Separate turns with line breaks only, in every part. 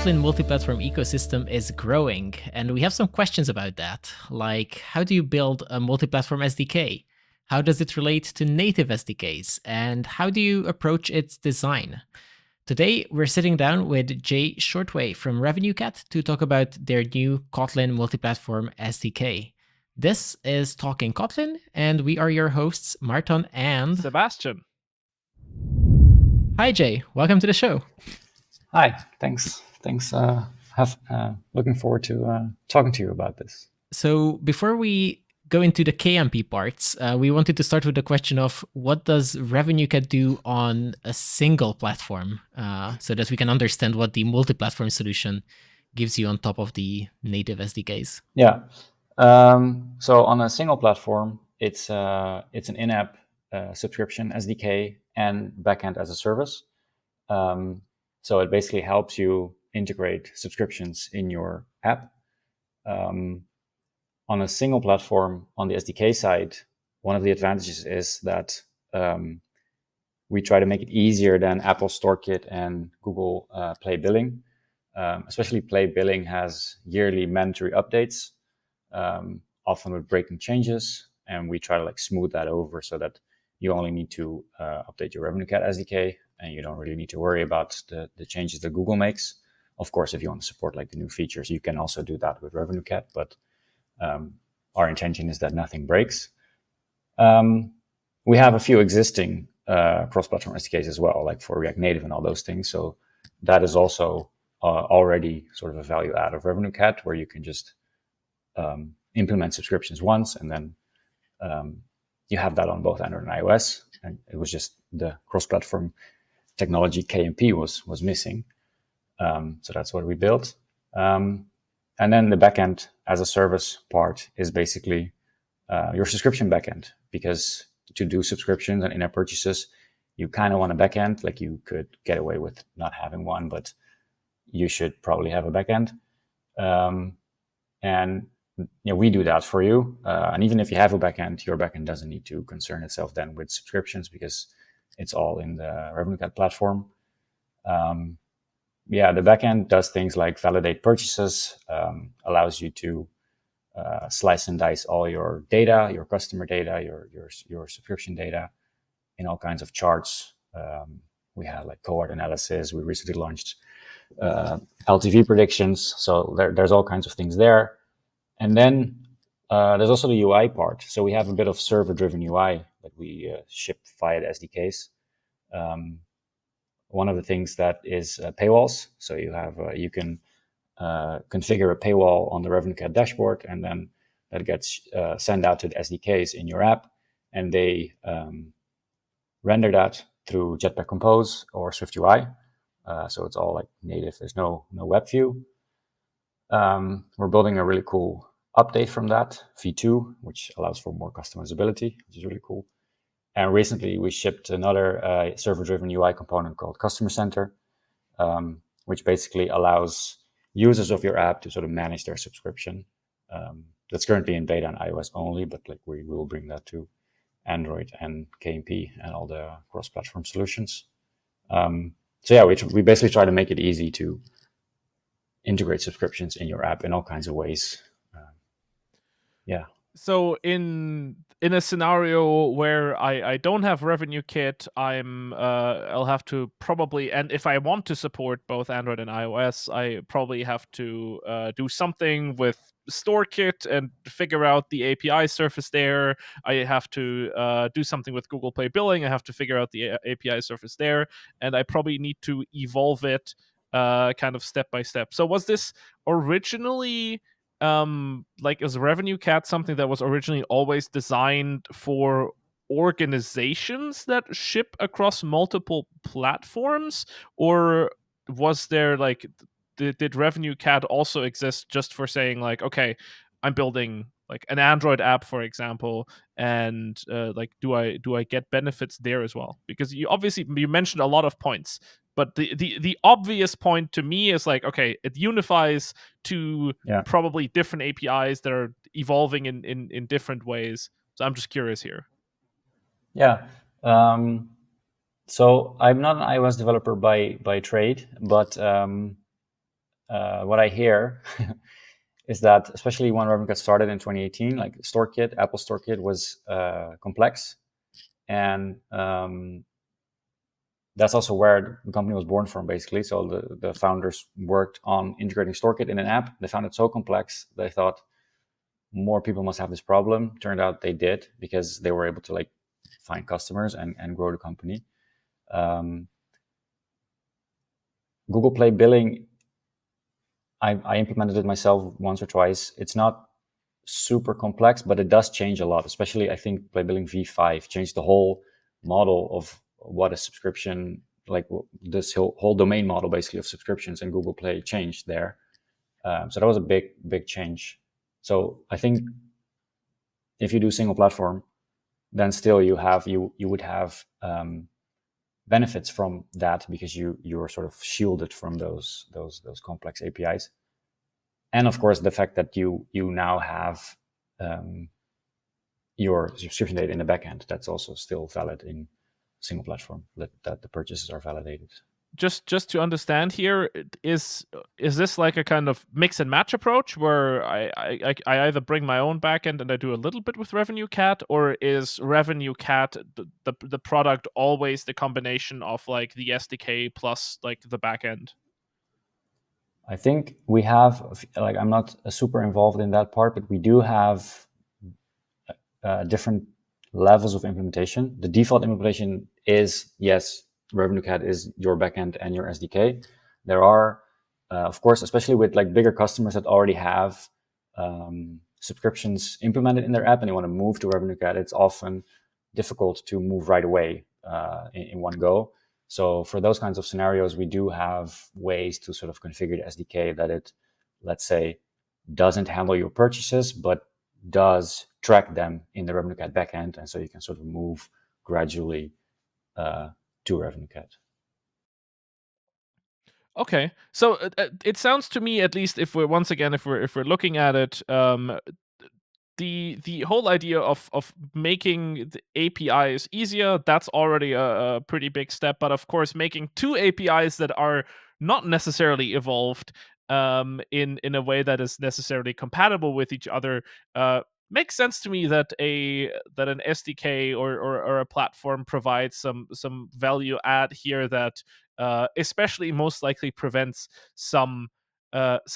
Kotlin multi-platform ecosystem is growing, and we have some questions about that. Like, how do you build a multi-platform SDK? How does it relate to native SDKs? And how do you approach its design? Today, we're sitting down with Jay Shortway from RevenueCat to talk about their new Kotlin multi-platform SDK. This is Talking Kotlin, and we are your hosts, Márton and
Sebastian.
Hi, Jay. Welcome to the show.
Hi. Thanks. Looking forward to talking to you about this.
So before we go into the KMP parts, we wanted to start with the question of what does RevenueCat do on a single platform, so that we can understand what the multi-platform solution gives you on top of the native SDKs.
Yeah. So on a single platform, it's an in-app subscription SDK and backend as a service. So it basically helps you integrate subscriptions in your app. On a single platform, on the SDK side, one of the advantages is that we try to make it easier than Apple StoreKit and Google Play Billing. Especially Play Billing has yearly mandatory updates, often with breaking changes, and we try to smooth that over so that you only need to update your RevenueCat SDK, and you don't really need to worry about the changes that Google makes. Of course, if you want to support the new features, you can also do that with RevenueCat, but our intention is that nothing breaks. We have a few existing cross-platform SDKs as well, like for React Native and all those things. So that is also already sort of a value add of RevenueCat, where you can just implement subscriptions once, and then you have that on both Android and iOS. And it was just the cross-platform technology KMP was missing. So that's what we built. And then the backend as a service part is basically your subscription backend, because to do subscriptions and in-app purchases, you kind of want a backend. Like, you could get away with not having one, but you should probably have a backend. And we do that for you. And even if you have a backend, your backend doesn't need to concern itself then with subscriptions, because it's all in the RevenueCat platform. The backend does things like validate purchases, allows you to slice and dice all your data, your customer data, your subscription data in all kinds of charts. We have cohort analysis. We recently launched LTV predictions. So there's all kinds of things there. And then there's also the UI part. So we have a bit of server-driven UI that we ship via the SDKs. One of the things that is paywalls. So you can configure a paywall on the RevenueCat dashboard, and then that gets sent out to the SDKs in your app, and they render that through Jetpack Compose or SwiftUI. So it's all native. There's no web view. We're building a really cool update from that, V2, which allows for more customizability, which is really cool. And recently we shipped another server-driven UI component called Customer Center, which basically allows users of your app to sort of manage their subscription. That's currently in beta on iOS only, but we will bring that to Android and KMP and all the cross-platform solutions. We basically try to make it easy to integrate subscriptions in your app in all kinds of ways.
So in a scenario where I don't have RevenueCat, I'll have to probably, and if I want to support both Android and iOS, I probably have to do something with StoreKit and figure out the API surface there. I have to do something with Google Play Billing. I have to figure out the API surface there, and I probably need to evolve it kind of step by step. So was this originally is RevenueCat something that was originally always designed for organizations that ship across multiple platforms, or was there did RevenueCat also exist just for saying okay, I'm building an Android app, for example, and do I get benefits there as well? Because you mentioned a lot of points, but the obvious point to me is okay, it unifies to probably different APIs that are evolving in different ways. So I'm just curious here.
Yeah. So I'm not an iOS developer by trade, but what I hear is that, especially when RevenueCat started in 2018, like StoreKit, Apple StoreKit was complex, and that's also where the company was born from, basically. So the founders worked on integrating StoreKit in an app. They found it so complex, they thought more people must have this problem. Turned out they did, because they were able to like find customers and grow the company. Google Play billing, I implemented it myself once or twice. It's not super complex, but it does change a lot. Especially, I think Play Billing V5 changed the whole model of what a subscription, like this whole domain model basically of subscriptions, and Google Play changed there. So that was a big change. So I think if you do single platform, then still you would have benefits from that, because you're sort of shielded from those complex APIs. And of course, the fact that you now have your subscription data in the backend, that's also still valid in single platform, that the purchases are validated.
Just to understand here, is this like a kind of mix and match approach where I either bring my own backend and I do a little bit with RevenueCat, or is RevenueCat the product always the combination of like the SDK plus like the backend?
I think we have, like, I'm not super involved in that part, but we do have different levels of implementation. The default implementation is, yes, RevenueCat is your backend and your SDK. There are, of course, especially with like bigger customers that already have subscriptions implemented in their app and they want to move to RevenueCat, it's often difficult to move right away in one go. So for those kinds of scenarios, we do have ways to sort of configure the SDK that it, let's say, doesn't handle your purchases, but does track them in the RevenueCat backend, and so you can sort of move gradually to RevenueCat.
Okay, so it sounds to me, at least if we're looking at it, the whole idea of making the APIs easier, that's already a pretty big step. But of course, making two APIs that are not necessarily evolved in a way that is necessarily compatible with each other makes sense to me, that an SDK or a platform provides some value add here that especially most likely prevents some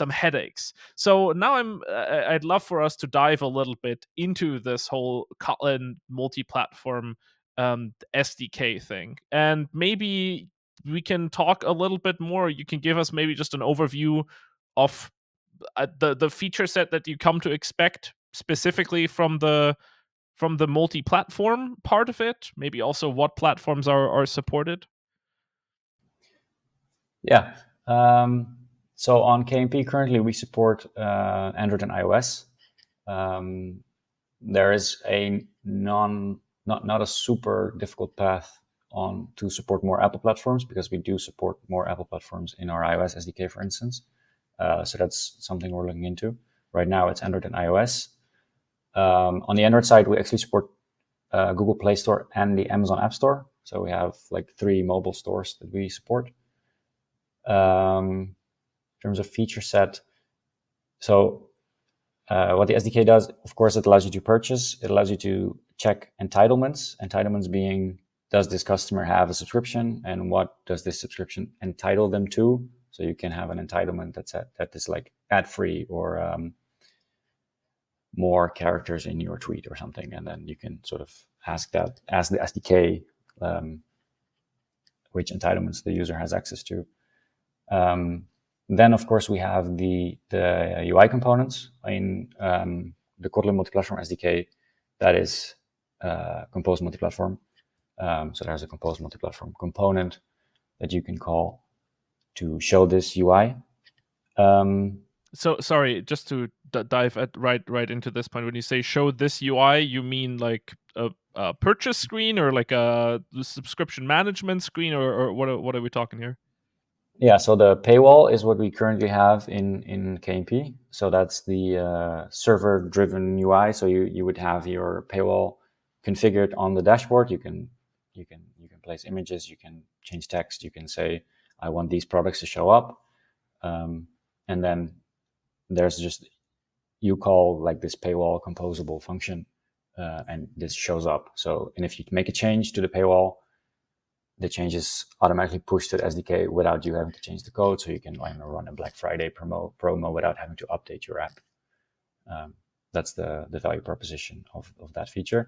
headaches. So now I'd love for us to dive a little bit into this whole Kotlin multi-platform SDK thing, and maybe we can talk a little bit more. You can give us maybe just an overview of the feature set that you come to expect specifically from the multi-platform part of it. Maybe also what platforms are supported.
Yeah. So on KMP currently we support Android and iOS. There is a not a super difficult path on to support more Apple platforms, because we do support more Apple platforms in our iOS SDK, for instance. So that's something we're looking into. Right now it's Android and iOS. On the Android side, we actually support Google Play Store and the Amazon App Store. So we have like 3 mobile stores that we support. In terms of feature set, so what the SDK does, of course, it allows you to purchase. It allows you to check entitlements. Entitlements being, does this customer have a subscription, and what does this subscription entitle them to? So you can have an entitlement that is like ad-free, or more characters in your tweet or something, and then you can sort of ask the SDK which entitlements the user has access to. Then, of course, we have the UI components in the Kotlin Multiplatform SDK that is composed multiplatform. So there's a composed multiplatform component that you can call to show this UI.
So sorry, just to dive right into this point. When you say show this UI, you mean like a purchase screen, or like a subscription management screen, or what are we talking here?
Yeah, so the paywall is what we currently have in KMP. So that's the server-driven UI. So you would have your paywall configured on the dashboard. You can place images, you can change text, you can say, I want these products to show up. and then there's just, you call like this paywall composable function, and this shows up. So, and if you make a change to the paywall, the change is automatically pushed to the SDK without you having to change the code. So you can run a Black Friday promo without having to update your app. That's the value proposition of that feature.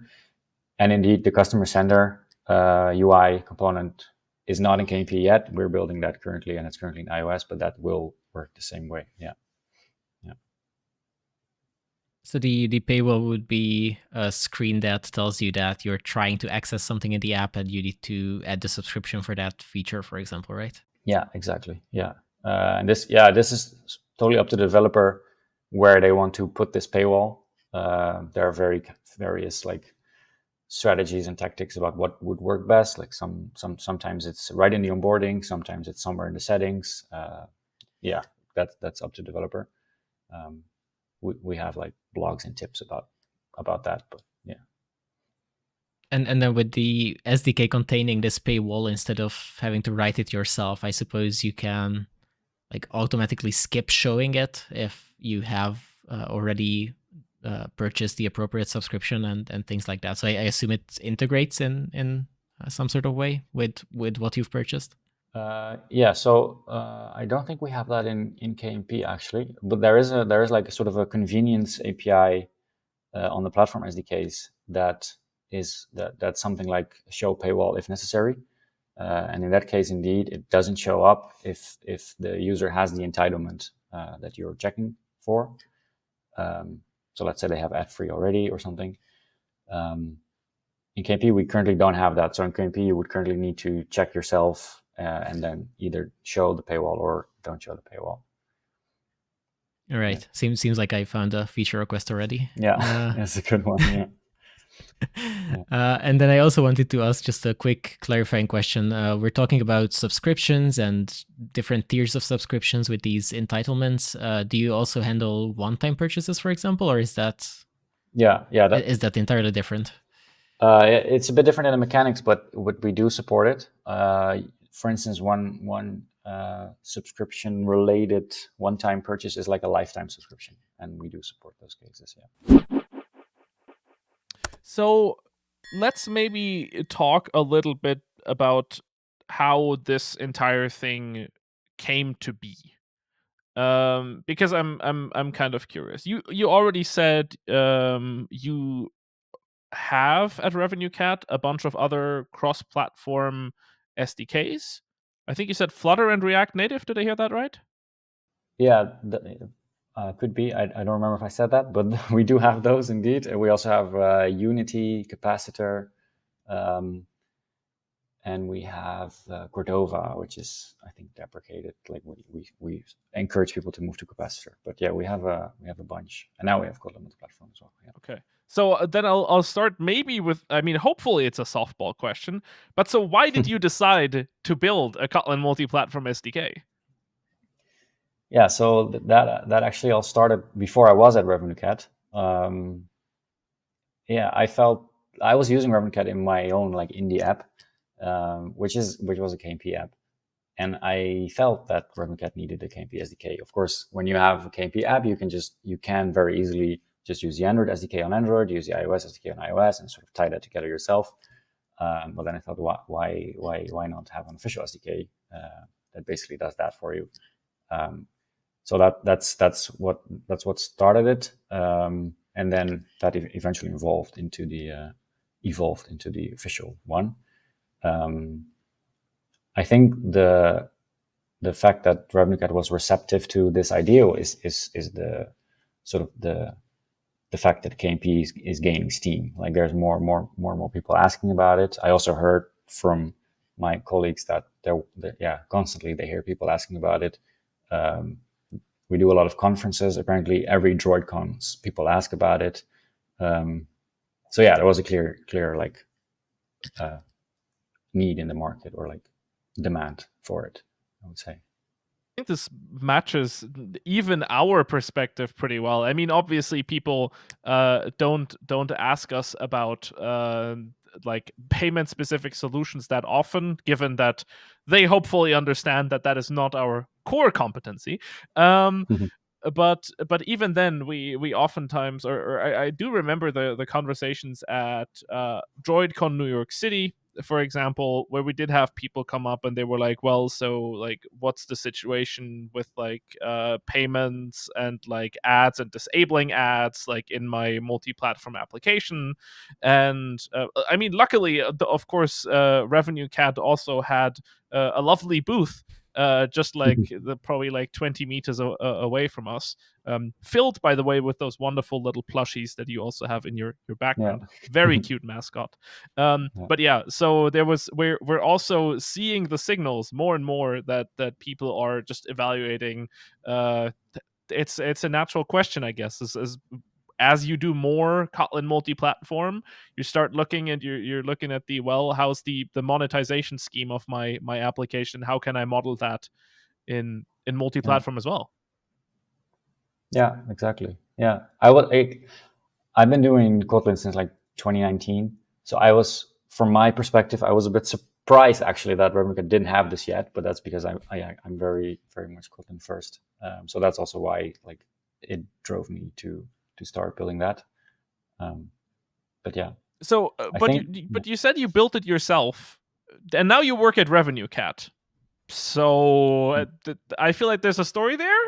And indeed, the customer sender UI component is not in KMP yet. We're building that currently, and it's currently in iOS, but that will work the same way. Yeah.
So the paywall would be a screen that tells you that you're trying to access something in the app and you need to add the subscription for that feature, for example, right?
Yeah, exactly. Yeah. And this is totally up to the developer where they want to put this paywall. There are various like strategies and tactics about what would work best. Like sometimes it's right in the onboarding, sometimes it's somewhere in the settings. Yeah, that's up to the developer. We have like blogs and tips about that, but yeah.
And then with the SDK containing this paywall, instead of having to write it yourself, I suppose you can like automatically skip showing it if you have already purchased the appropriate subscription and things like that. So I assume it integrates in some sort of way with what you've purchased.
Yeah, so I don't think we have that in KMP actually, but there is like a sort of a convenience API on the platform SDKs that's something like show paywall if necessary, and in that case, indeed, it doesn't show up if the user has the entitlement that you're checking for. So let's say they have ad-free already or something. In KMP, we currently don't have that. So in KMP, you would currently need to check yourself and then either show the paywall or don't show the paywall.
All right. Yeah. Seems like I found a feature request already.
Yeah, that's a good one. Yeah.
And then I also wanted to ask just a quick clarifying question. We're talking about subscriptions and different tiers of subscriptions with these entitlements. Do you also handle one-time purchases, for example, or is that?
Yeah.
Is that entirely different?
It's a bit different in the mechanics, but we do support it. For instance, one subscription-related one-time purchase is like a lifetime subscription, and we do support those cases. Yeah.
So let's maybe talk a little bit about how this entire thing came to be, because I'm kind of curious. You already said you have at RevenueCat a bunch of other cross-platform SDKs. I think you said Flutter and React Native. Did I hear that right?
Yeah, could be. I don't remember if I said that, but we do have those indeed. And we also have Unity, Capacitor, and we have Cordova, which is, I think, deprecated. Like we encourage people to move to Capacitor. But yeah, we have a bunch, and now we have Kotlin Multiplatform as well. Yeah.
Okay. So then I'll start maybe with, I mean, hopefully it's a softball question, but so why did you decide to build a Kotlin multi-platform SDK?
Yeah, so that actually all started before I was at RevenueCat. Yeah, I felt I was using RevenueCat in my own like indie app, which was a KMP app, and I felt that RevenueCat needed a KMP SDK. Of course, when you have a KMP app, you can very easily just use the Android SDK on Android, use the iOS SDK on iOS, and sort of tie that together yourself. But then I thought, why not have an official SDK that basically does that for you? So that's what started it, and then that eventually evolved into the official one. I think the fact that RevenueCat was receptive to this idea is the sort of the fact that KMP is gaining steam. Like there's more and more people asking about it. I also heard from my colleagues that constantly they hear people asking about it. We do a lot of conferences. Apparently, every DroidCon, people ask about it. So yeah, there was a clear like need in the market, or like demand for it, I would say.
I think this matches even our perspective pretty well. I mean, obviously, people don't ask us about like payment specific solutions that often, given that they hopefully understand that that is not our core competency. But even then, we oftentimes, or I do remember the conversations at DroidCon New York City, for example, where we did have people come up and they were like, well, so like, what's the situation with like payments and like ads and disabling ads like in my multi-platform application? And I mean, luckily, of course, RevenueCat also had a lovely booth just like probably like 20 meters away from us, filled, by the way, with those wonderful little plushies that you also have in your background. Very cute mascot. But yeah, so we're also seeing the signals more and more that people are just evaluating. It's a natural question, I guess, as you do more Kotlin multi-platform, you start looking and you're looking at how's the monetization scheme of my application? How can I model that in multi-platform as well?
Yeah, exactly. Yeah, I've been doing Kotlin since like 2019. So from my perspective, I was a bit surprised actually that RevenueCat didn't have this yet, but that's because I'm very, very much Kotlin first. So that's also why like it drove me to start building that. But yeah.
So, but you said you built it yourself, and now you work at RevenueCat. So I feel like there's a story there.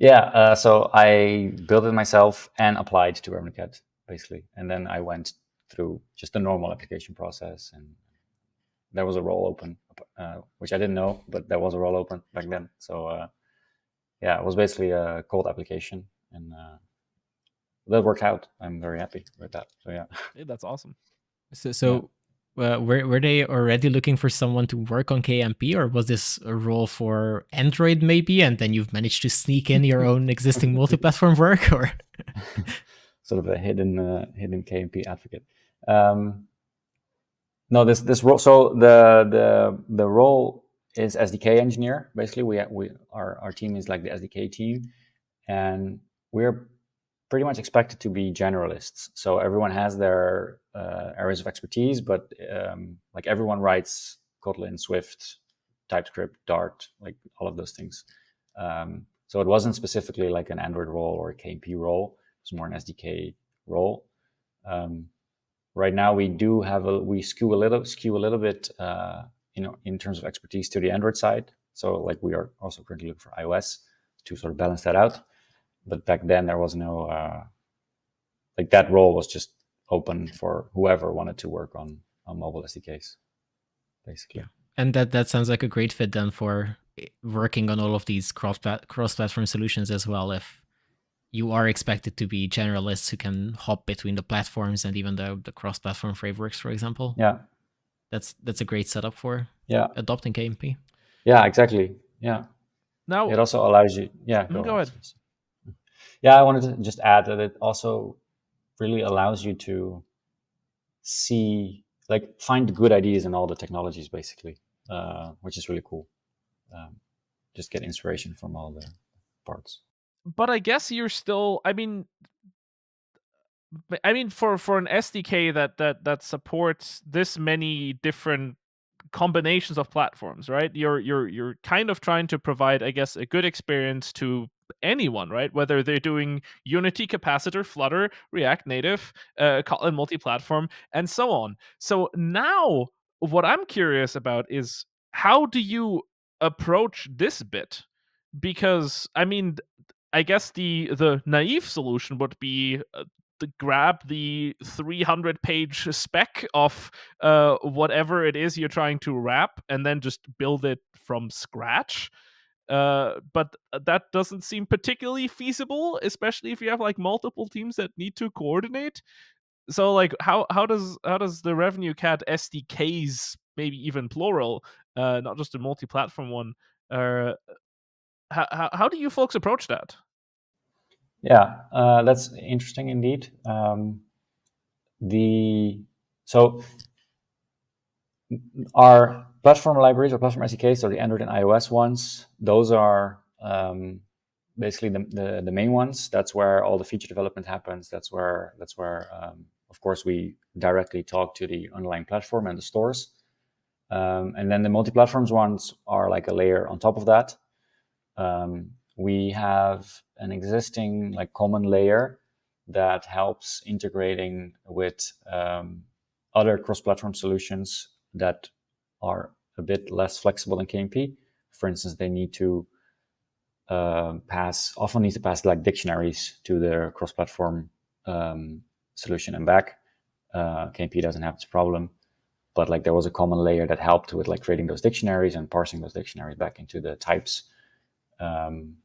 Yeah. So I built it myself and applied to RevenueCat basically, and then I went through just the normal application process, and there was a role open, which I didn't know, but there was a role open back then. So yeah, it was basically a cold application, and that worked out. I'm very happy with that. So yeah,
that's awesome.
So were they already looking for someone to work on KMP, or was this a role for Android maybe, and then you've managed to sneak in your own existing multi-platform work, or
sort of a hidden KMP advocate? No, this role. So the role is SDK engineer. Basically, our team is like the SDK team, and we're pretty much expected to be generalists. So everyone has their areas of expertise, but like everyone writes Kotlin, Swift, TypeScript, Dart, like all of those things. So it wasn't specifically like an Android role or a KMP role. It's more an SDK role. Right now, we skew a little bit, in terms of expertise to the Android side. So like we are also currently looking for iOS to sort of balance that out. But back then there was no, like that role was just open for whoever wanted to work on mobile SDKs, basically.
Yeah. And that sounds like a great fit then for working on all of these cross-platform solutions as well. If you are expected to be generalists who can hop between the platforms and even the cross-platform frameworks, for example.
Yeah,
that's a great setup for adopting KMP.
Yeah, exactly. Yeah.
Now
it also allows you. Yeah,
go ahead.
Yeah, I wanted to just add that it also really allows you to see, like, find good ideas in all the technologies, basically, which is really cool. Just get inspiration from all the parts.
But I guess you're still, I mean, for an SDK that supports this many different combinations of platforms, right? You're kind of trying to provide, I guess, a good experience to anyone, right? Whether they're doing Unity, Capacitor, Flutter, React Native, Kotlin multi-platform, and so on. So now, what I'm curious about is, how do you approach this bit? Because I mean, I guess the naive solution would be to grab the 300-page spec of whatever it is you're trying to wrap and then just build it from scratch. But that doesn't seem particularly feasible, especially if you have like multiple teams that need to coordinate. So like how does the RevenueCat SDKs, maybe even plural, not just a multi-platform one, how do you folks approach that?
Yeah, that's interesting indeed. So our platform libraries or platform SDKs, or the Android and iOS ones, those are basically the main ones. That's where all the feature development happens. That's where of course, we directly talk to the underlying platform and the stores. And then the multi-platforms ones are like a layer on top of that. We have an existing like common layer that helps integrating with other cross-platform solutions that are a bit less flexible than KMP. For instance, they need to often need to pass like dictionaries to their cross-platform solution and back. KMP doesn't have this problem, but like there was a common layer that helped with like creating those dictionaries and parsing those dictionaries back into the types. And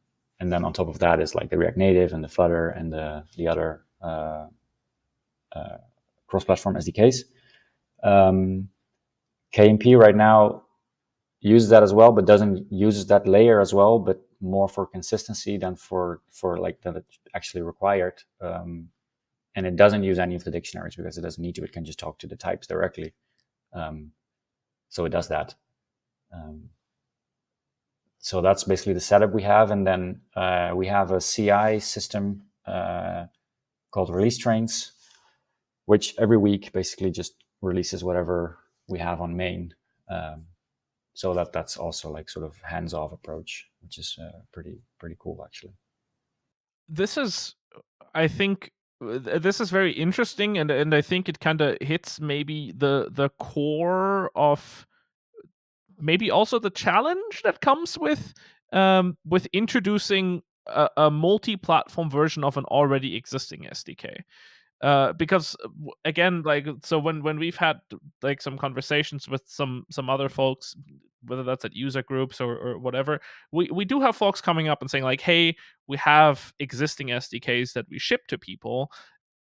then on top of that is like the React Native and the Flutter and the other cross-platform SDKs. KMP right now uses that as well, but doesn't use that layer as well, but more for consistency than for like that it's actually required. And it doesn't use any of the dictionaries because it doesn't need to. It can just talk to the types directly. So it does that. So that's basically the setup we have. And then we have a CI system called release trains, which every week basically just releases whatever we have on main. So that's also like sort of hands-off approach, which is pretty cool actually.
This is, I think, this is very interesting, and I think it kind of hits maybe the core of maybe also the challenge that comes with introducing a multi-platform version of an already existing SDK. Because again, like, so when we've had like some conversations with some other folks, whether that's at user groups or whatever, we do have folks coming up and saying like, hey, we have existing SDKs that we ship to people,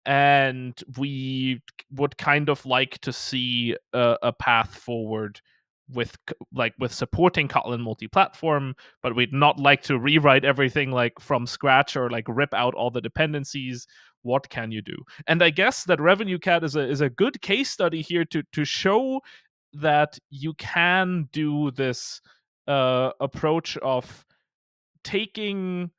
and we would kind of like to see a path forward with supporting Kotlin multi-platform, but we'd not like to rewrite everything like from scratch or like rip out all the dependencies. What can you do? And I guess that RevenueCat is a good case study here to show that you can do this approach of taking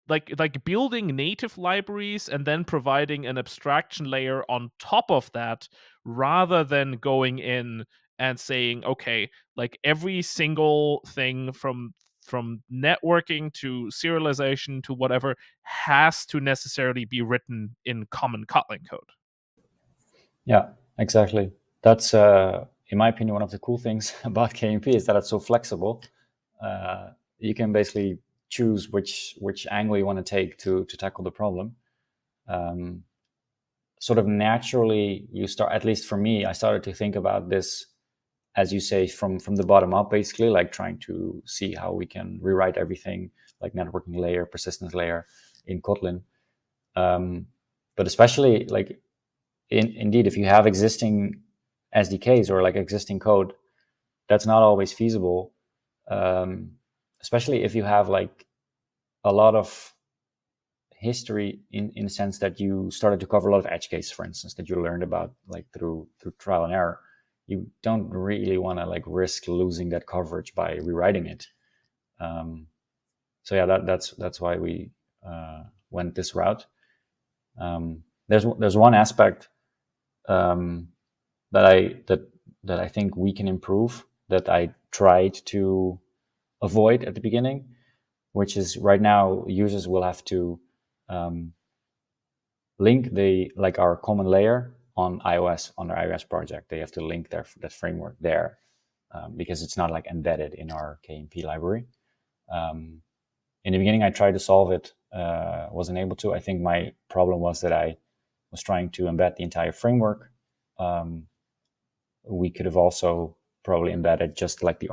like building native libraries and then providing an abstraction layer on top of that, rather than going in and saying, okay, like every single thing from networking to serialization to whatever has to necessarily be written in common Kotlin code.
Yeah, exactly. That's in my opinion one of the cool things about KMP is that it's so flexible. You can basically choose which angle you want to take to tackle the problem. Sort of naturally, you start, at least for me, I started to think about this, as you say, from the bottom up, basically, like trying to see how we can rewrite everything, like networking layer, persistence layer in Kotlin. But especially like indeed, if you have existing SDKs or like existing code, that's not always feasible. Especially if you have like a lot of history in the sense that you started to cover a lot of edge cases, for instance, that you learned about like through trial and error. You don't really want to like risk losing that coverage by rewriting it. So yeah, that's why we went this route. There's one aspect that I think we can improve, that I tried to avoid at the beginning, which is right now users will have to link our common layer on iOS, on their iOS project. They have to link that framework there because it's not like embedded in our KMP library. In the beginning, I tried to solve it, wasn't able to. I think my problem was that I was trying to embed the entire framework. We could have also probably embedded just like the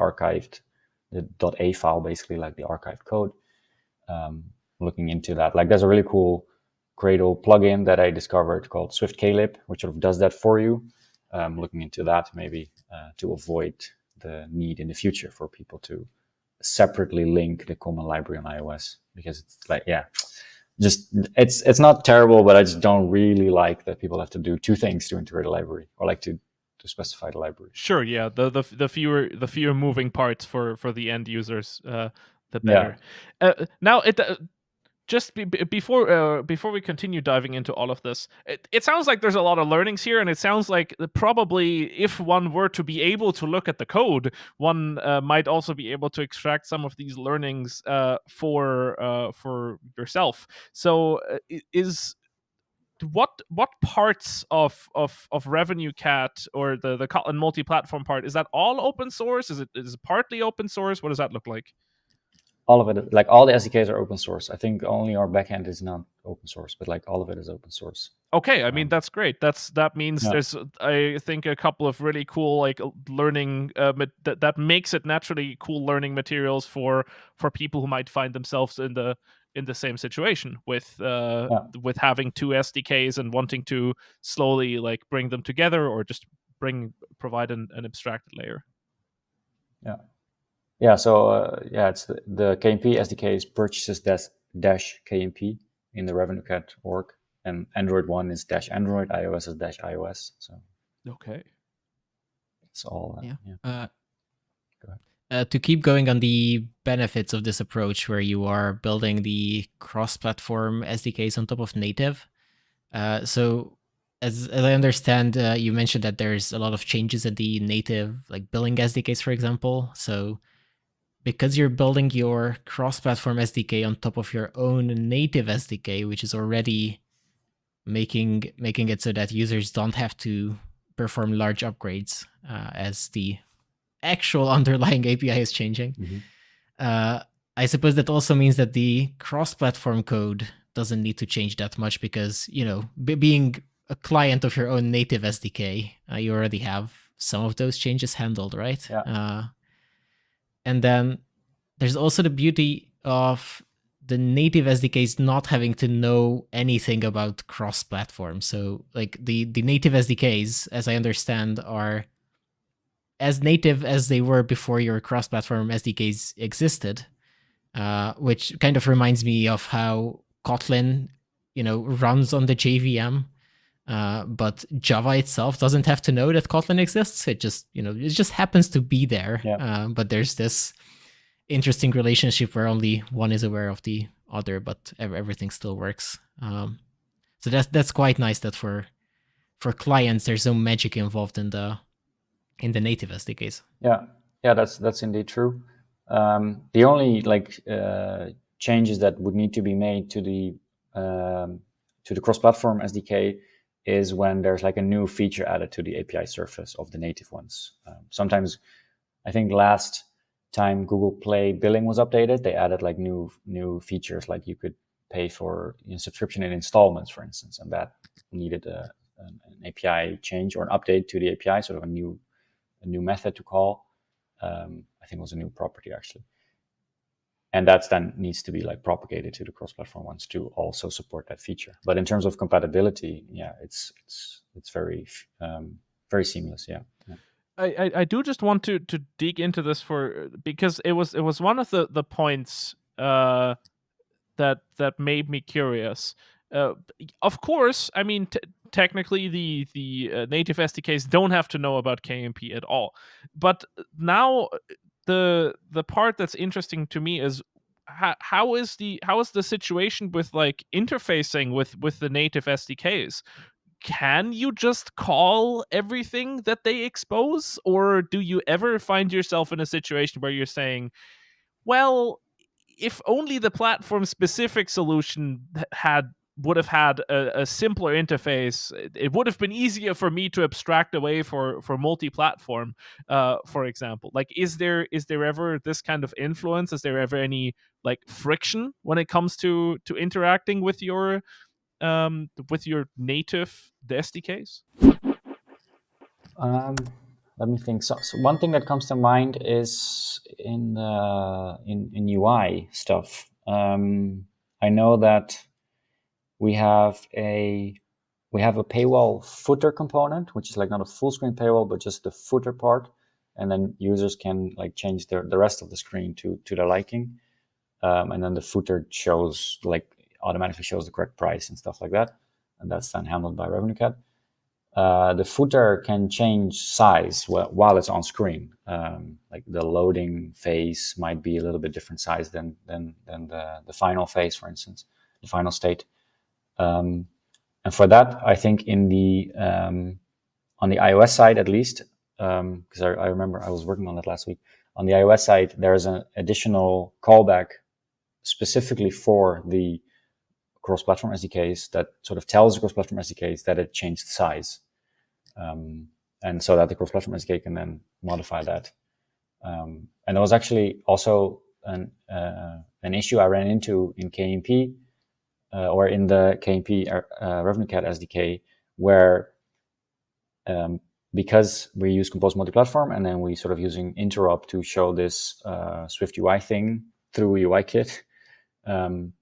.a file, basically like the archived code. Looking into that, like there's a really cool Gradle plugin that I discovered called swift-klib, which sort of does that for you. Looking into that maybe to avoid the need in the future for people to separately link the common library on iOS, because it's like, yeah, just it's not terrible, but I just don't really like that people have to do two things to integrate a library or like to specify the library.
Sure, yeah, the fewer moving parts for the end users, the better.
Yeah.
Now just before we continue diving into all of this, it sounds like there's a lot of learnings here, and it sounds like probably if one were to be able to look at the code, one might also be able to extract some of these learnings for yourself. So what parts of RevenueCat or the Kotlin multi-platform part, is that all open source? Is it partly open source? What does that look like?
All of it, like all the SDKs are open source. I think only our backend is not open source, but like all of it is open source.
Okay, I mean that's great. That means there's, I think, a couple of really cool like learning that makes it naturally cool learning materials for people who might find themselves in the same situation with having two SDKs and wanting to slowly like bring them together, or just provide an abstracted layer.
Yeah. So it's the KMP SDK purchases dash KMP in the RevenueCat org, and Android one is dash Android, iOS is dash iOS. So
okay,
it's all
Go ahead. To keep going on the benefits of this approach, where you are building the cross-platform SDKs on top of native. So as I understand, you mentioned that there's a lot of changes in the native like billing SDKs, for example. So because you're building your cross-platform SDK on top of your own native SDK, which is already making it so that users don't have to perform large upgrades as the actual underlying API is changing. I suppose that also means that the cross-platform code doesn't need to change that much, because, being a client of your own native SDK, you already have some of those changes handled, right?
Yeah.
And then there's also the beauty of the native SDKs not having to know anything about cross-platform. So like the native SDKs, as I understand, are as native as they were before your cross-platform SDKs existed, which kind of reminds me of how Kotlin, runs on the JVM. But Java itself doesn't have to know that Kotlin exists. It just happens to be there.
Yeah.
But there's this interesting relationship where only one is aware of the other, but everything still works. So that's quite nice that for clients there's no magic involved in the native SDKs.
Yeah, that's indeed true. The only changes that would need to be made to the cross-platform SDK is when there's like a new feature added to the API surface of the native ones. Sometimes, I think last time Google Play billing was updated, they added like new features, like you could pay for subscription in installments, for instance, and that needed an API change or an update to the API, sort of a new method to call. I think it was a new property actually, and that then needs to be like propagated to the cross-platform ones to also support that feature. But in terms of compatibility, it's very very seamless. Yeah.
I do just want to dig into this because it was one of the points that made me curious. Of course, I mean technically the native SDKs don't have to know about KMP at all. But now the part that's interesting to me is how is the situation with like interfacing with the native SDKs? Can you just call everything that they expose, or do you ever find yourself in a situation where you're saying, well, if only the platform specific solution would have had a simpler interface, it would have been easier for me to abstract away for multi-platform, for example. Like, is there ever this kind of influence? Is there ever any like friction when it comes to interacting with your native SDKs?
Let me think. So one thing that comes to mind is in UI stuff. I know that we have a paywall footer component, which is like not a full screen paywall, but just the footer part, and then users can like change the rest of the screen to their liking, and then the footer automatically shows the correct price and stuff like that, and that's then handled by RevenueCat. the footer can change size while it's on screen. Like the loading phase might be a little bit different size than the final phase, for instance, the final state. And for that, I think in the on the iOS side at least, because I remember I was working on that last week. On the iOS side, there's an additional callback specifically for the cross-platform SDKs that sort of tells the cross-platform SDKs that it changed size. And so that the cross-platform SDK can then modify that. And there was actually also an issue I ran into in KMP, or in the KMP RevenueCat SDK, where because we use Compose Multiplatform and then we sort of using interop to show this Swift UI thing through UIKit, and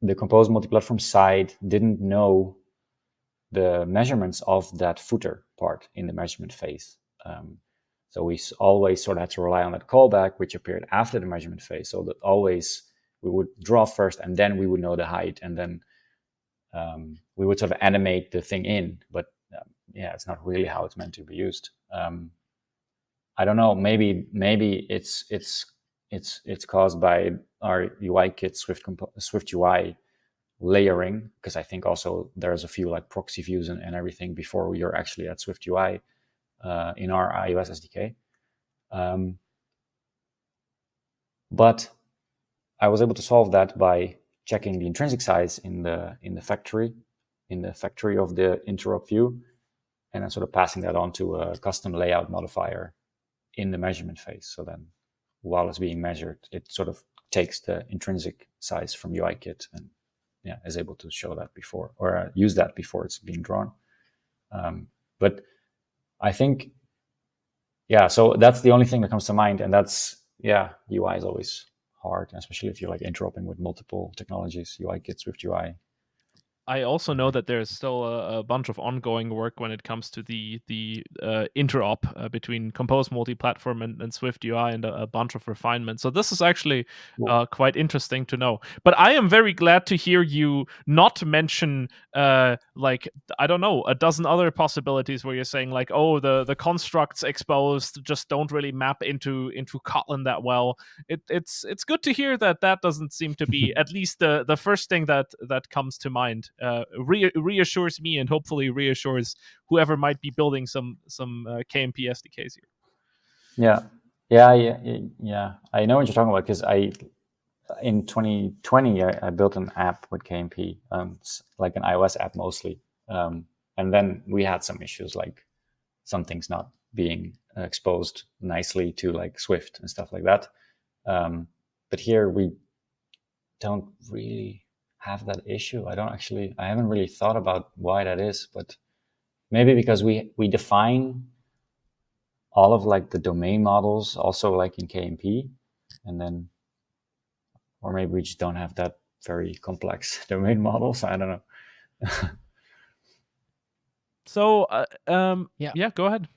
the Compose Multiplatform side didn't know the measurements of that footer part in the measurement phase. So we always sort of had to rely on that callback, which appeared after the measurement phase. So that always we would draw first and then we would know the height, and then we would sort of animate the thing in. But yeah, it's not really how it's meant to be used. I don't know. Maybe it's caused by our UIKit Swift UI layering, because I think also there's a few like proxy views and everything before you're actually at Swift UI in our iOS SDK. But I was able to solve that by checking the intrinsic size in the factory of the interop view, and then sort of passing that on to a custom layout modifier in the measurement phase. So then while it's being measured, it sort of takes the intrinsic size from UIKit and is able to show that before, or use that before it's being drawn. But I think, so that's the only thing that comes to mind. And that's, UI is always hard, especially if you're like interoping with multiple technologies, UIKit, Swift UI.
I also know that there's still a bunch of ongoing work when it comes to the interop between Compose Multiplatform and Swift UI, and a bunch of refinements. So this is actually quite interesting to know. But I am very glad to hear you not mention like, I don't know, a dozen other possibilities where you're saying like, oh, the constructs exposed just don't really map into Kotlin that well. It's good to hear that doesn't seem to be at least the first thing that comes to mind. Reassures me, and hopefully reassures whoever might be building some KMP SDKs here.
Yeah. I know what you're talking about, because in 2020 I built an app with KMP, like an iOS app mostly, and then we had some issues, like some things not being exposed nicely to like Swift and stuff like that. But here we don't really have that issue. I haven't really thought about why that is, but maybe because we define all of like the domain models also like in KMP, and then, or maybe we just don't have that very complex domain models. I don't know.
So go ahead.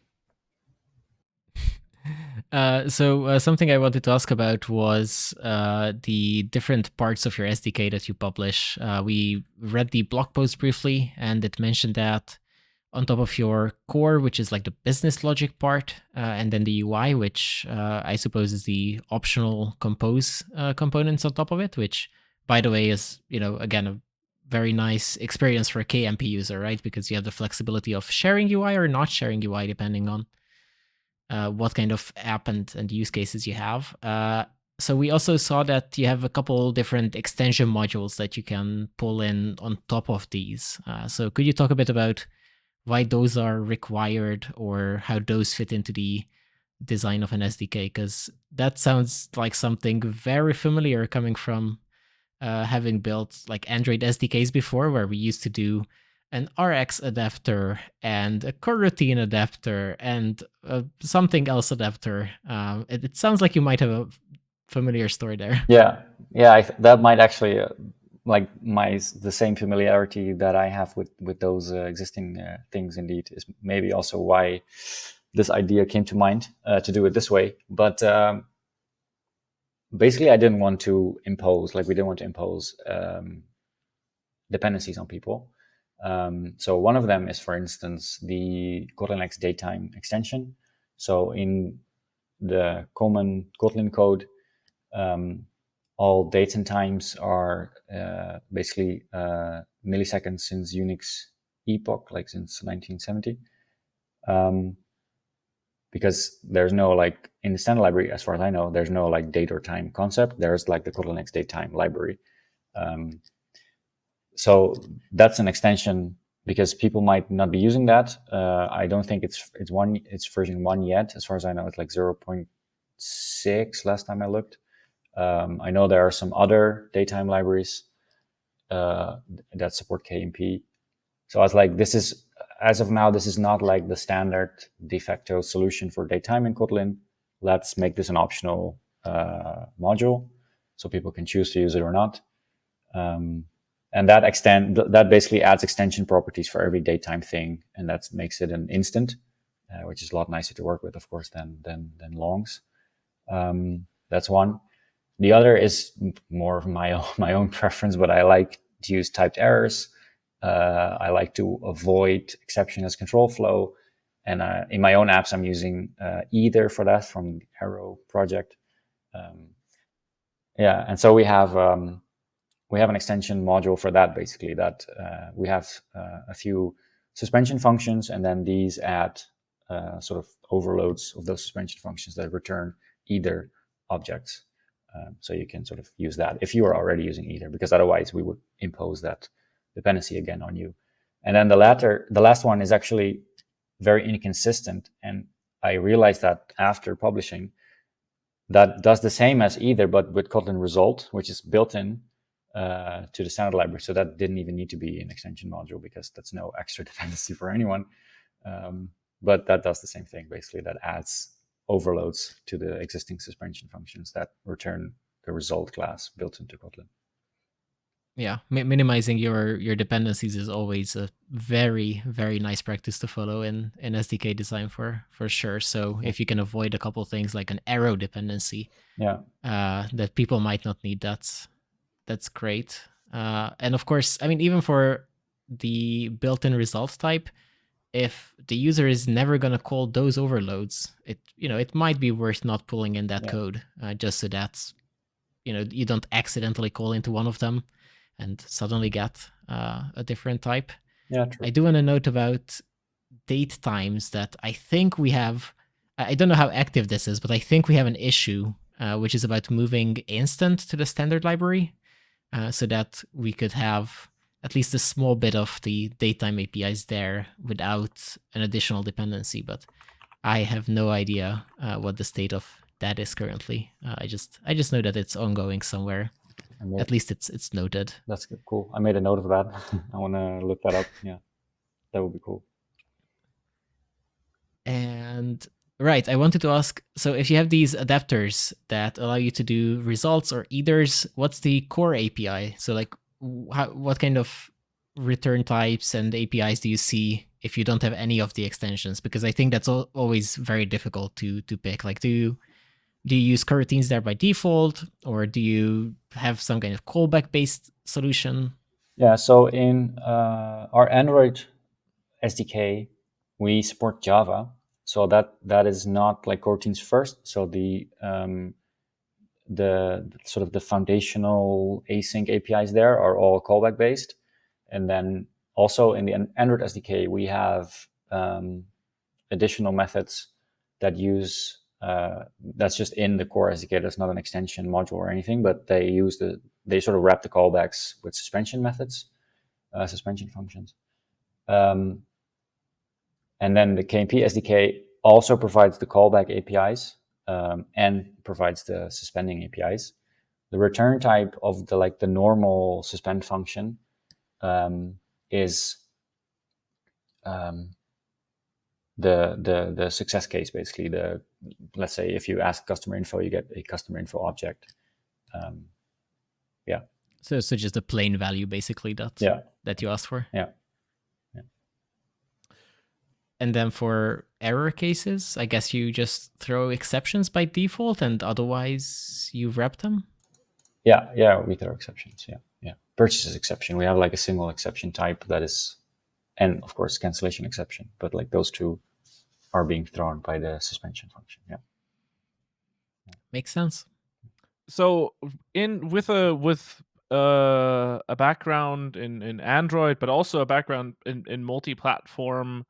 So something I wanted to ask about was the different parts of your SDK that you publish. We read the blog post briefly, and it mentioned that on top of your core, which is like the business logic part, and then the UI, which I suppose is the optional compose components on top of it, which, by the way, is, again, a very nice experience for a KMP user, right? Because you have the flexibility of sharing UI or not sharing UI, depending on what kind of app and use cases you have. So we also saw that you have a couple different extension modules that you can pull in on top of these. So could you talk a bit about why those are required, or how those fit into the design of an SDK? Because that sounds like something very familiar coming from having built like Android SDKs before, where we used to do an RX adapter and a coroutine adapter and something else adapter. It sounds like you might have a familiar story there.
Yeah, that might actually like the same familiarity that I have with those existing things. Indeed, is maybe also why this idea came to mind to do it this way. But basically, we didn't want to impose dependencies on people. So one of them is, for instance, the Kotlin X datetime extension. So in the common Kotlin code, all dates and times are basically milliseconds since Unix epoch, like since 1970. Because there's no, like, in the standard library, as far as I know, there's no like date or time concept. There's like the Kotlin X datetime library. So that's an extension because people might not be using that. I don't think it's version 1 yet. As far as I know, it's like 0.6 last time I looked. I know there are some other datetime libraries that support KMP. So I was like, as of now, this is not like the standard de facto solution for datetime in Kotlin. Let's make this an optional module so people can choose to use it or not. And that basically adds extension properties for every datetime thing, and that makes it an instant, which is a lot nicer to work with, of course, than longs. That's one. The other is more of my own preference, but I like to use typed errors. I like to avoid exception as control flow. And in my own apps, I'm using either for that from the Arrow project. And so we have an extension module for that, basically, that we have a few suspension functions, and then these add sort of overloads of those suspension functions that return either objects. So you can sort of use that if you are already using either, because otherwise we would impose that dependency again on you. And then the last one is actually very inconsistent. And I realized that after publishing, that does the same as either, but with Kotlin result, which is built in to the standard library. So that didn't even need to be an extension module because that's no extra dependency for anyone. But that does the same thing, basically. That adds overloads to the existing suspension functions that return the result class built into Kotlin.
Yeah, minimizing your dependencies is always a very, very nice practice to follow in SDK design for sure. So if you can avoid a couple things like an arrow dependency, that people might not need, that's great. And of course, I mean, even for the built-in result type, if the user is never going to call those overloads, it might be worth not pulling in that code just so that you don't accidentally call into one of them and suddenly get a different type.
Yeah, true.
I do want to note about date times that I think we have. I don't know how active this is, but I think we have an issue which is about moving instant to the standard library so that we could have at least a small bit of the datetime APIs there without an additional dependency. But I have no idea what the state of that is currently. I just know that it's ongoing somewhere. At least it's noted.
That's good. Cool. I made a note of that. I want to look that up. Yeah, that would be cool.
And right, I wanted to ask, so if you have these adapters that allow you to do results or eithers, what's the core API? So like, what kind of return types and APIs do you see if you don't have any of the extensions? Because I think that's always very difficult to pick. Like, do you use coroutines there by default, or do you have some kind of callback-based solution?
Yeah, so in our Android SDK, we support Java. So that is not like coroutines first. So the sort of the foundational async APIs there are all callback based. And then also in the Android SDK, we have additional methods that use, that's just in the core SDK. That's not an extension module or anything, but they sort of wrap the callbacks with suspension methods, suspension functions. And then the KMP SDK also provides the callback APIs and provides the suspending APIs. The return type of the normal suspend function is the success case, basically. Let's say if you ask customer info, you get a customer info object.
So just a plain value, basically, that you asked for.
Yeah.
And then for error cases, I guess you just throw exceptions by default, and otherwise you wrap them?
Yeah, we throw exceptions, yeah. Purchases exception. We have like a single exception type that is and of course cancellation exception. But like those two are being thrown by the suspension function. Yeah.
Makes sense.
So with a background in Android, but also a background in multi-platform,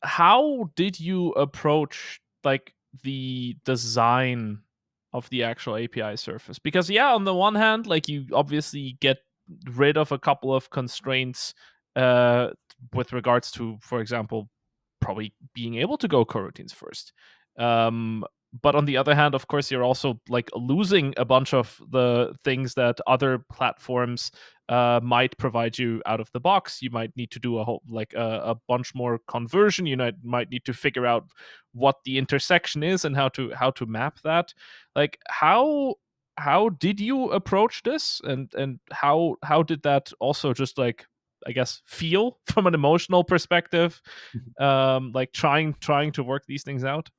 how did you approach like the design of the actual API surface? Because on the one hand, like you obviously get rid of a couple of constraints with regards to, for example, probably being able to go coroutines first. But on the other hand, of course, you're also like losing a bunch of the things that other platforms might provide you out of the box. You might need to do a bunch more conversion. You might need to figure out what the intersection is and how to map that. Like how did you approach this, and how did that also just like, I guess, feel from an emotional perspective, like trying to work these things out?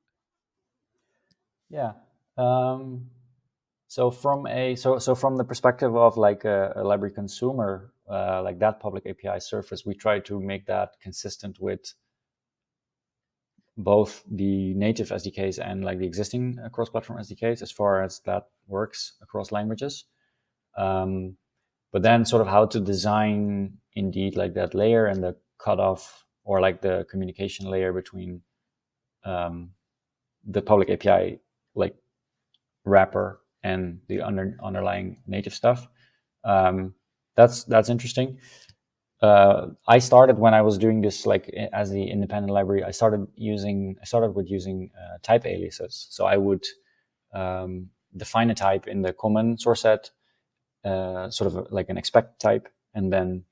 Yeah. So from the perspective of like a library consumer, like that public API surface, we try to make that consistent with both the native SDKs and like the existing cross-platform SDKs, as far as that works across languages. But then sort of how to design indeed like that layer and the cutoff, or like the communication layer between the public API like wrapper and the underlying native stuff. That's interesting. I started when I was doing this like as the independent library. I started with using type aliases. So I would define a type in the common source set, sort of like an expect type, and then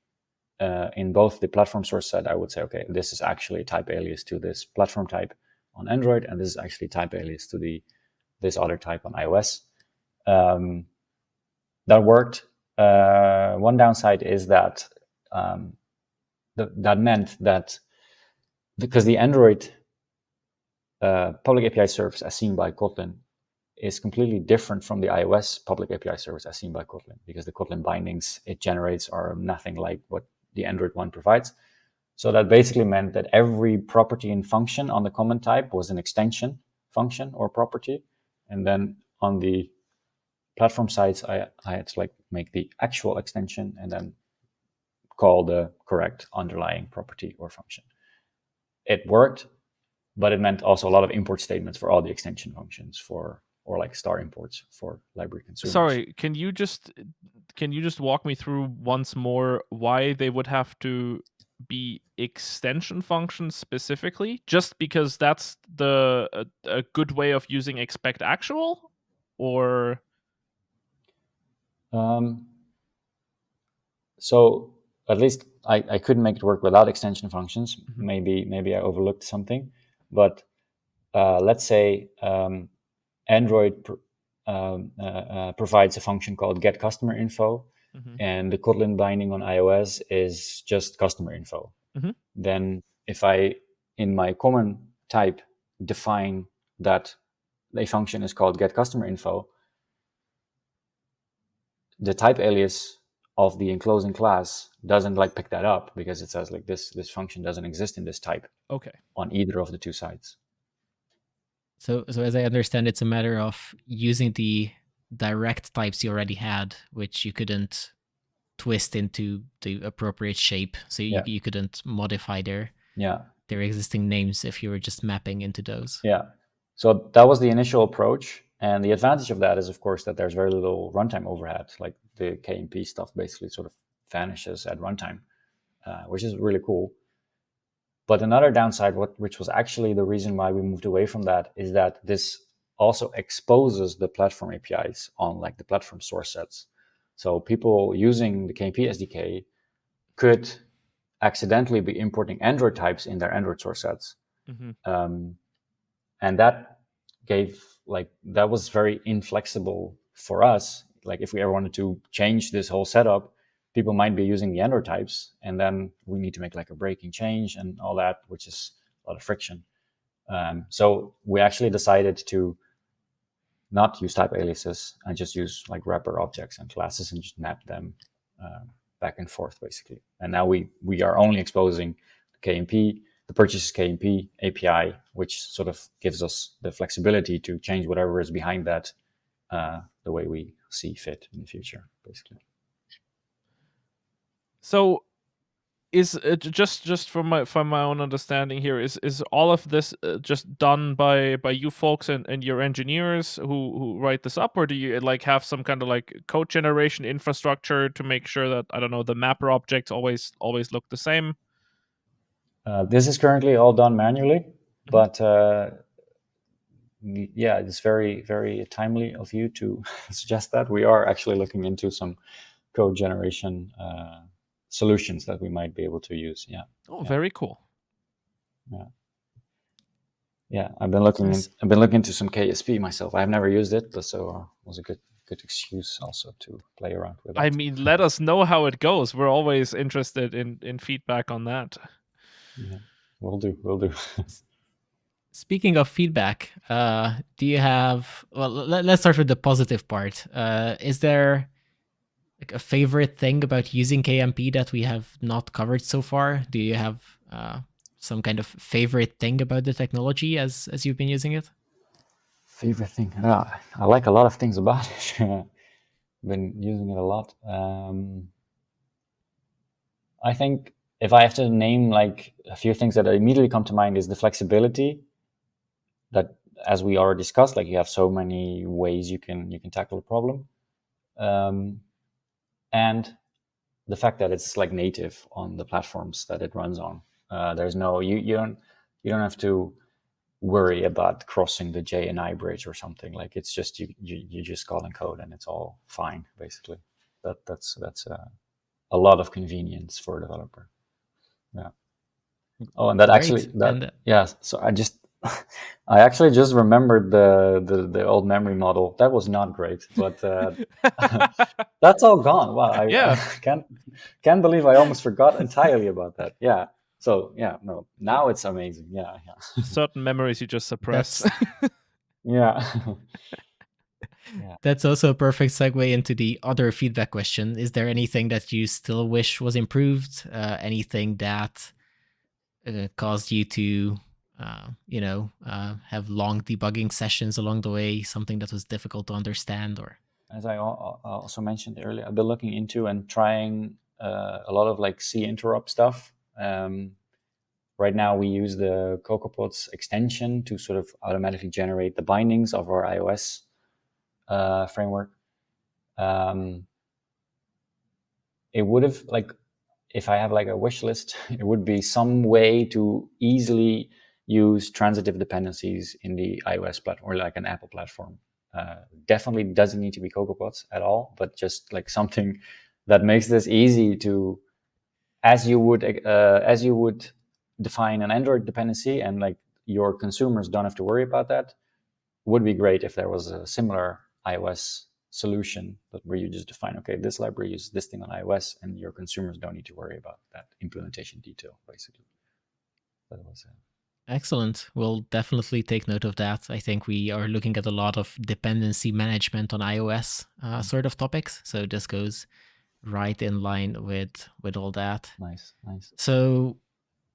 in both the platform source set, I would say, okay, this is actually a type alias to this platform type on Android, and this is actually type alias to this other type on iOS. That worked. One downside is that that meant that because the Android public API service as seen by Kotlin is completely different from the iOS public API service as seen by Kotlin, because the Kotlin bindings it generates are nothing like what the Android one provides. So that basically meant that every property and function on the common type was an extension function or property. And then on the platform sides, I had to like make the actual extension and then call the correct underlying property or function. It worked, but it meant also a lot of import statements for all the extension functions or like star imports for library consumers.
Sorry, can you just walk me through once more why they would have to be extension functions specifically? Just because that's a good way of using expect actual, or?
So at least I couldn't make it work without extension functions. Mm-hmm. Maybe I overlooked something, but let's say Android provides a function called get customer info, mm-hmm. and the Kotlin binding on iOS is just customer info. Mm-hmm. Then if I, in my common type, define that a function is called get customer info, the type alias of the enclosing class doesn't like pick that up, because it says like this function doesn't exist in this type.
Okay.
On either of the two sides.
So as I understand, it's a matter of using the direct types you already had, which you couldn't twist into the appropriate shape. So you couldn't modify their existing names if you were just mapping into those.
Yeah. So that was the initial approach. And the advantage of that is, of course, that there's very little runtime overhead. Like the KMP stuff basically sort of vanishes at runtime, which is really cool. But another downside, which was actually the reason why we moved away from that, is that this also exposes the platform APIs on like the platform source sets. So people using the KMP SDK could accidentally be importing Android types in their Android source sets. Mm-hmm. And that was very inflexible for us. Like if we ever wanted to change this whole setup, people might be using the Android types, and then we need to make like a breaking change and all that, which is a lot of friction. So we actually decided to not use type aliases and just use like wrapper objects and classes and just map them back and forth, basically. And now we are only exposing KMP, the purchases KMP API, which sort of gives us the flexibility to change whatever is behind that the way we see fit in the future, basically.
So is it just from my own understanding here, is all of this just done by you folks and your engineers who write this up, or do you like have some kind of like code generation infrastructure to make sure that, I don't know, the mapper objects always look the same?
This is currently all done manually, but yeah, it's very, very timely of you to suggest that. We are actually looking into some code generation solutions that we might be able to use. Yeah.
Oh, very cool.
Yeah. I've been looking into some KSP myself. I've never used it, but so it was a good excuse also to play around with it.
I mean, let us know how it goes. We're always interested in feedback on that.
Yeah, will do.
Speaking of feedback, do you have? Well, let's start with the positive part. Is there like a favorite thing about using KMP that we have not covered so far? Do you have some kind of favorite thing about the technology as you've been using it?
Favorite thing? I like a lot of things about it. Been using it a lot. I think if I have to name like a few things that immediately come to mind is the flexibility that, as we already discussed, like you have so many ways you can tackle a problem, and the fact that it's like native on the platforms that it runs on. There's no you don't have to worry about crossing the J and I bridge or something. Like it's just you just call in code and it's all fine, basically. That's a lot of convenience for a developer. Yeah. Oh, and that
Great.
actually yeah. So I actually just remembered the old memory model. That was not great, but that's all gone. Wow, I can't believe I almost forgot entirely about that. Yeah. So yeah, no, now it's amazing. Yeah.
Certain memories you just suppress.
Yeah.
That's also a perfect segue into the other feedback question. Is there anything that you still wish was improved? Anything that caused you to have long debugging sessions along the way, something that was difficult to understand? Or,
as I also mentioned earlier, I've been looking into and trying a lot of like C interrupt stuff. Right now we use the CocoaPods extension to sort of automatically generate the bindings of our iOS framework. It would have, like, if I have like a wish list, it would be some way to easily use transitive dependencies in the iOS platform or like an Apple platform. Definitely doesn't need to be CocoaPods at all, but just like something that makes this easy to, as you would define an Android dependency and like your consumers don't have to worry about that. Would be great if there was a similar iOS solution where you just define, okay, this library uses this thing on iOS and your consumers don't need to worry about that implementation detail, basically. That was
excellent. We'll definitely take note of that. I think we are looking at a lot of dependency management on iOS sort of topics. So this goes right in line with all that.
Nice.
So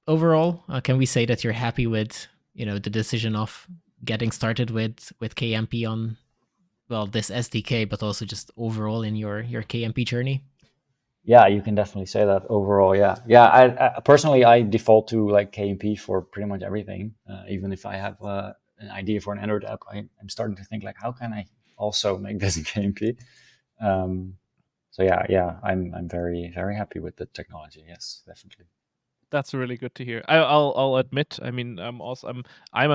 overall, can we say that you're happy with the decision of getting started with KMP on, well, this SDK, but also just overall in your KMP journey?
Yeah, you can definitely say that overall. Yeah. I personally, I default to like KMP for pretty much everything. Even if I have an idea for an Android app, I'm starting to think like, how can I also make this in KMP? So yeah, I'm very, very happy with the technology. Yes, definitely.
That's really good to hear. I'll admit, I mean, I'm an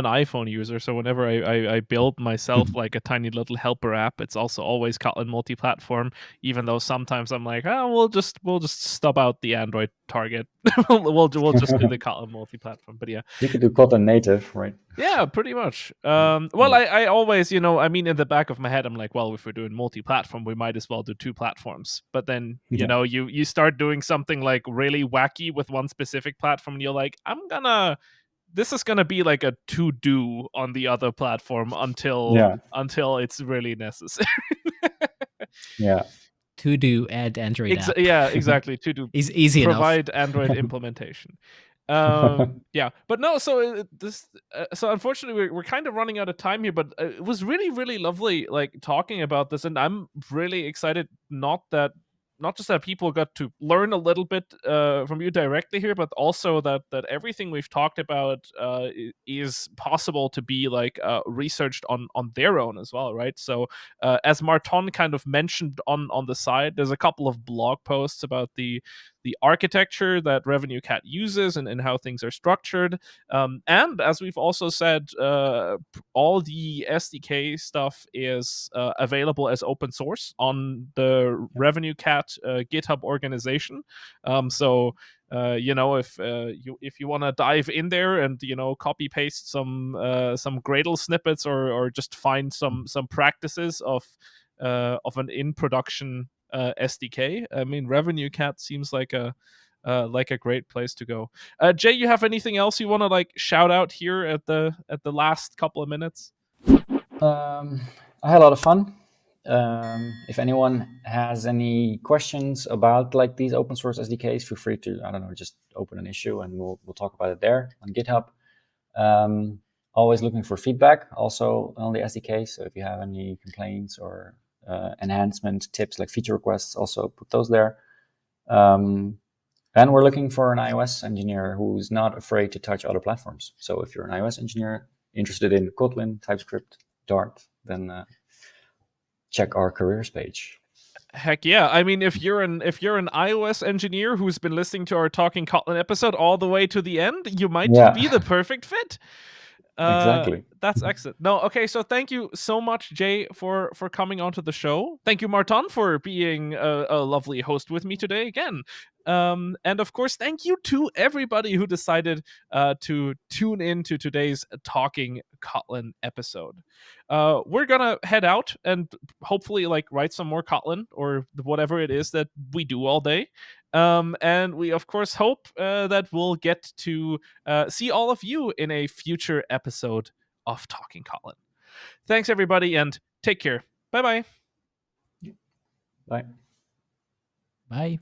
iPhone user, so whenever I build myself like a tiny little helper app, it's also always Kotlin multi-platform. Even though sometimes I'm like, we'll just stub out the Android target. we'll just do the Kotlin multi-platform. But yeah,
you could do Kotlin native, right?
Yeah, pretty much. Well, I always, I mean, in the back of my head, I'm like, well, if we're doing multi-platform, we might as well do 2 platforms. But then, you start doing something like really wacky with one specific platform, and you're like, this is gonna be like a to-do on the other platform until it's really necessary.
Yeah.
to-do add Android app.
Yeah, exactly. To do
is easy
provide
enough.
Android implementation. But no. So so unfortunately, we're kind of running out of time here. But it was really lovely, like talking about this, and I'm really excited. Not just that people got to learn a little bit from you directly here, but also that everything we've talked about is possible to be like researched on their own as well, right? So as Márton kind of mentioned on the side, there's a couple of blog posts about the architecture that RevenueCat uses and how things are structured. And as we've also said, all the SDK stuff is available as open source on the RevenueCat GitHub organization. So if you want to dive in there and copy paste some Gradle snippets or just find some practices of an in production SDK, I mean, RevenueCat seems like a great place to go. Jay, you have anything else you want to like shout out here at the last couple of minutes?
I had a lot of fun. If anyone has any questions about like these open source SDKs, feel free to, I don't know, just open an issue and we'll talk about it there on GitHub. Always looking for feedback also on the SDK. So if you have any complaints or enhancement tips like feature requests, also put those there. And we're looking for an iOS engineer who's not afraid to touch other platforms. So if you're an iOS engineer interested in Kotlin, TypeScript, Dart, then check our careers page.
Heck yeah. I mean, if you're an iOS engineer who's been listening to our Talking Kotlin episode all the way to the end, you might be the perfect fit.
Exactly.
That's excellent. No, okay, so thank you so much, Jay, for coming onto the show. Thank you, Márton, for being a lovely host with me today again. And of course, thank you to everybody who decided to tune in to today's Talking Kotlin episode. We're gonna head out and hopefully like write some more Kotlin or whatever it is that we do all day. And we, of course, hope that we'll get to see all of you in a future episode of Talking Kotlin. Thanks, everybody, and take care. Bye-bye.
Bye.
Bye.